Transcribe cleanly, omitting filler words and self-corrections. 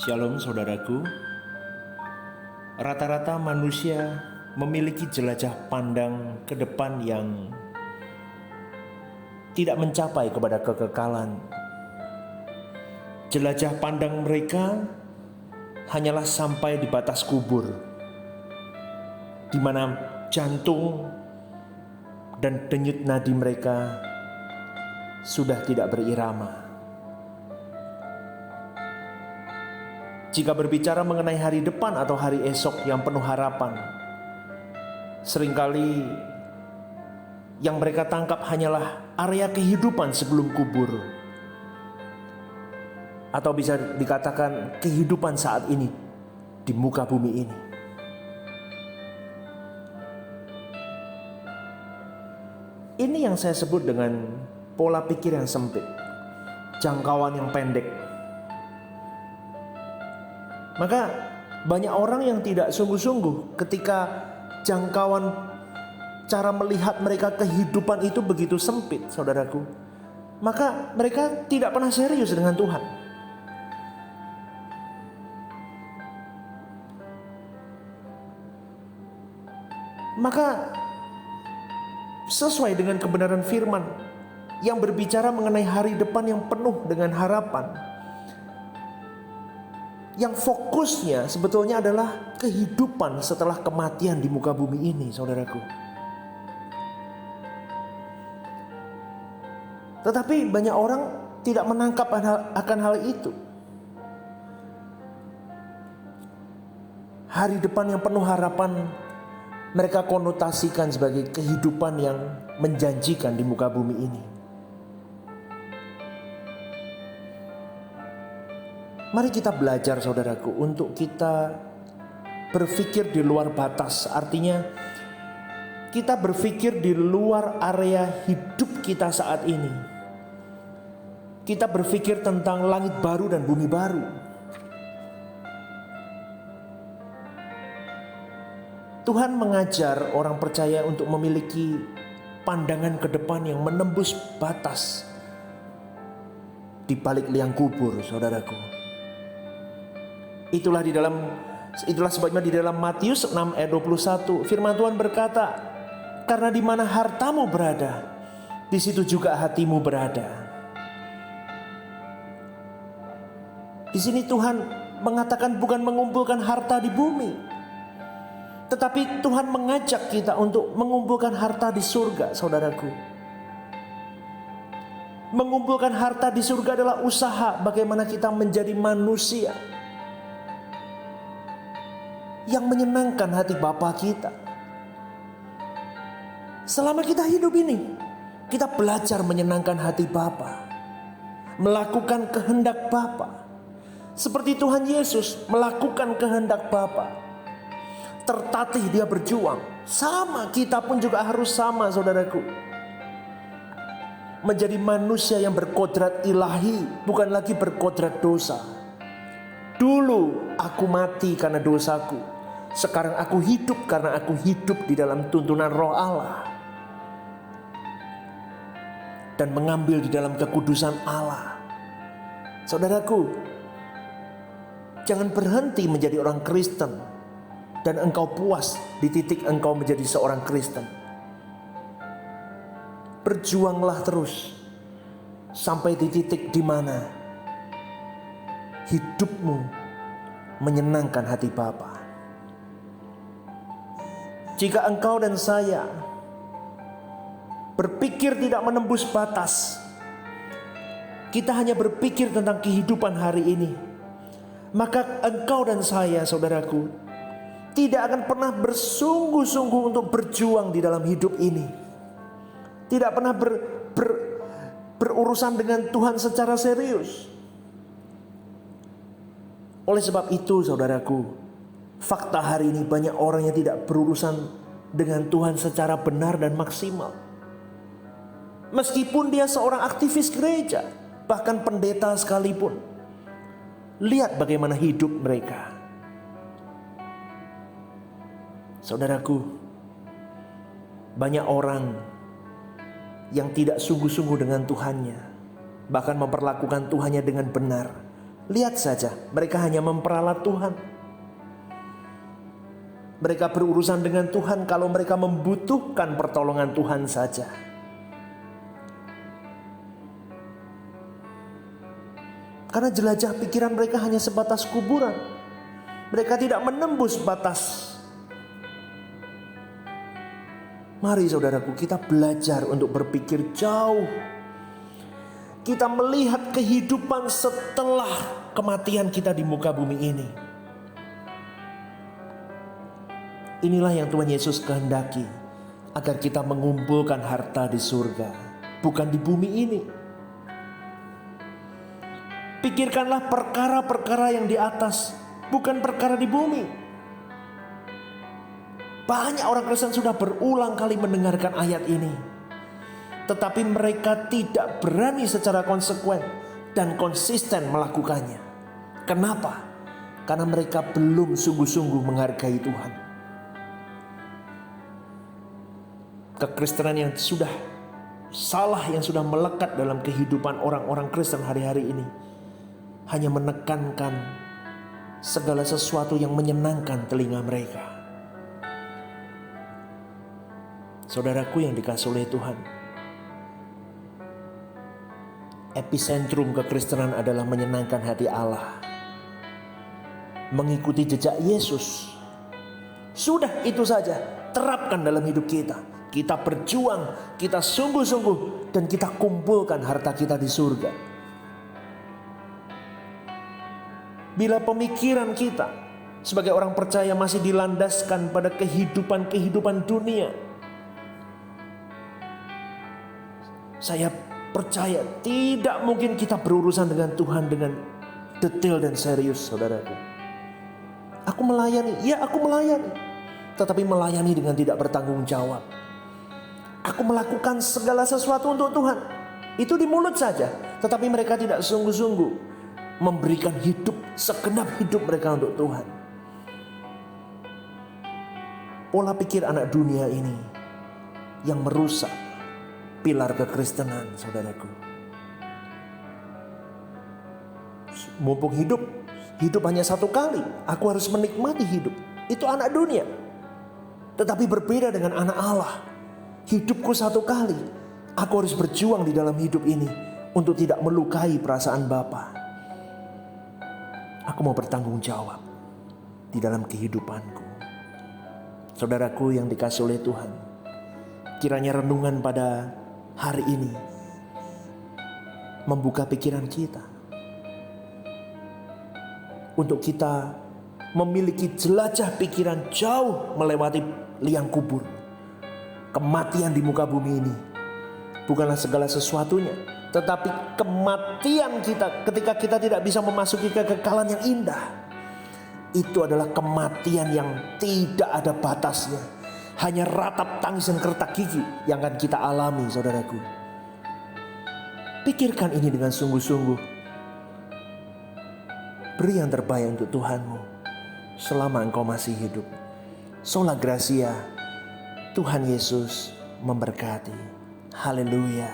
Shalom saudaraku. Rata-rata manusia memiliki jelajah pandang ke depan yang tidak mencapai kepada kekekalan. Jelajah pandang mereka hanyalah sampai di batas kubur, di mana jantung dan denyut nadi mereka sudah tidak berirama. Jika berbicara mengenai hari depan atau hari esok yang penuh harapan, seringkali yang mereka tangkap hanyalah area kehidupan sebelum kubur, atau bisa dikatakan kehidupan saat ini di muka bumi ini. Ini yang saya sebut dengan pola pikir yang sempit, jangkauan yang pendek. Maka banyak orang yang tidak sungguh-sungguh ketika jangkauan cara melihat mereka kehidupan itu begitu sempit, saudaraku. Maka mereka tidak pernah serius dengan Tuhan. Maka sesuai dengan kebenaran firman yang berbicara mengenai hari depan yang penuh dengan harapan, yang fokusnya sebetulnya adalah kehidupan setelah kematian di muka bumi ini, saudaraku. Tetapi banyak orang tidak menangkap akan hal itu. Hari depan yang penuh harapan mereka konotasikan sebagai kehidupan yang menjanjikan di muka bumi ini. Mari kita belajar, saudaraku, untuk kita berpikir di luar batas. Artinya kita berpikir di luar area hidup kita saat ini. Kita berpikir tentang langit baru dan bumi baru. Tuhan mengajar orang percaya untuk memiliki pandangan ke depan yang menembus batas di balik liang kubur, saudaraku. Itulah sebabnya di dalam Matius 6 ayat 21 firman Tuhan berkata, karena di mana hartamu berada, di situ juga hatimu berada. Di sini Tuhan mengatakan bukan mengumpulkan harta di bumi, tetapi Tuhan mengajak kita untuk mengumpulkan harta di surga, saudaraku. Mengumpulkan harta di surga adalah usaha bagaimana kita menjadi manusia yang menyenangkan hati Bapa kita. Selama kita hidup ini, kita belajar menyenangkan hati Bapa, melakukan kehendak Bapa, seperti Tuhan Yesus melakukan kehendak Bapa. Tertatih dia berjuang. Sama, kita pun juga harus sama, saudaraku. Menjadi manusia yang berkodrat ilahi, bukan lagi berkodrat dosa. Dulu aku mati karena dosaku, sekarang aku hidup karena aku hidup di dalam tuntunan Roh Allah dan mengambil di dalam kekudusan Allah. Saudaraku, jangan berhenti menjadi orang Kristen dan engkau puas di titik engkau menjadi seorang Kristen. Berjuanglah terus sampai di titik di mana hidupmu menyenangkan hati Bapa. Jika engkau dan saya berpikir tidak menembus batas, kita hanya berpikir tentang kehidupan hari ini, maka engkau dan saya, saudaraku, tidak akan pernah bersungguh-sungguh untuk berjuang di dalam hidup ini. Tidak pernah berurusan dengan Tuhan secara serius. Oleh sebab itu, saudaraku, fakta hari ini banyak orang yang tidak berurusan dengan Tuhan secara benar dan maksimal. Meskipun dia seorang aktivis gereja, bahkan pendeta sekalipun. Lihat bagaimana hidup mereka. Saudaraku, banyak orang yang tidak sungguh-sungguh dengan Tuhannya, bahkan memperlakukan Tuhannya dengan benar, Lihat saja, mereka hanya memperalat Tuhan. Mereka berurusan dengan Tuhan kalau mereka membutuhkan pertolongan Tuhan saja. Karena jelajah pikiran mereka hanya sebatas kuburan. Mereka tidak menembus batas. Mari saudaraku, kita belajar untuk berpikir jauh. Kita melihat kehidupan setelah kematian kita di muka bumi ini. Inilah yang Tuhan Yesus kehendaki, agar kita mengumpulkan harta di surga, bukan di bumi ini. Pikirkanlah perkara-perkara yang di atas, bukan perkara di bumi. Banyak orang Kristen sudah berulang kali mendengarkan ayat ini, tetapi mereka tidak berani secara konsekuen dan konsisten melakukannya. Kenapa? Karena mereka belum sungguh-sungguh menghargai Tuhan. Kekristenan yang sudah salah, yang sudah melekat dalam kehidupan orang-orang Kristen hari-hari ini, hanya menekankan segala sesuatu yang menyenangkan telinga mereka. Saudaraku yang dikasihi oleh Tuhan, epicentrum kekristenan adalah menyenangkan hati Allah, mengikuti jejak Yesus. Sudah itu saja, terapkan dalam hidup kita. Kita berjuang, kita sungguh-sungguh, dan kita kumpulkan harta kita di surga. Bila pemikiran kita sebagai orang percaya masih dilandaskan pada kehidupan dunia, saya percaya tidak mungkin kita berurusan dengan Tuhan dengan detail dan serius, saudaraku. Aku melayani, ya aku melayani, tetapi melayani dengan tidak bertanggung jawab. Aku melakukan segala sesuatu untuk Tuhan, itu di mulut saja, tetapi mereka tidak sungguh-sungguh memberikan hidup, segenap hidup mereka untuk Tuhan. Pola pikir anak dunia ini yang merusak pilar kekristenan, saudaraku. Mumpung hidup hanya satu kali, aku harus menikmati hidup. Itu anak dunia. Tetapi berbeda dengan anak Allah. Hidupku satu kali, aku harus berjuang di dalam hidup ini untuk tidak melukai perasaan Bapa. Aku mau bertanggung jawab di dalam kehidupanku. Saudaraku yang dikasihi oleh Tuhan, kiranya renungan pada hari ini membuka pikiran kita untuk kita memiliki jelajah pikiran jauh melewati liang kubur. Kematian di muka bumi ini bukanlah segala sesuatunya, tetapi kematian kita ketika kita tidak bisa memasuki kekekalan yang indah, itu adalah kematian yang tidak ada batasnya. Hanya ratap tangis dan kertak gigi yang akan kita alami, saudaraku. Pikirkan ini dengan sungguh-sungguh. Beri yang terbaik untuk Tuhanmu selama engkau masih hidup. Sola Gracia, Tuhan Yesus memberkati. Haleluya.